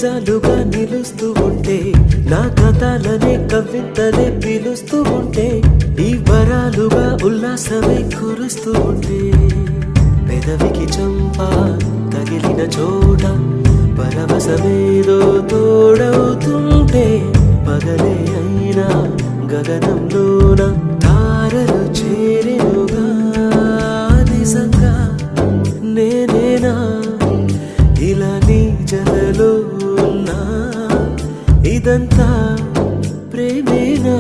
నిజాలుగా నిలుస్తూ ఉంటే, నా కథలనే కవితలే పిలుస్తూ ఉంటే, ఈ వరాలుగా ఉల్లాసమే కురుస్తూ ఉంటే, పెదవికి చంప తగిలిన చోట పరవశమేదో తోడవుతుంటే, పగలే అయినా గగనంలోన తారలు చేరెనుగా. నిజంగా నేనేనా ఇలా నీ జతలో ఉన్నా, ఇదంతా ప్రేమేనా?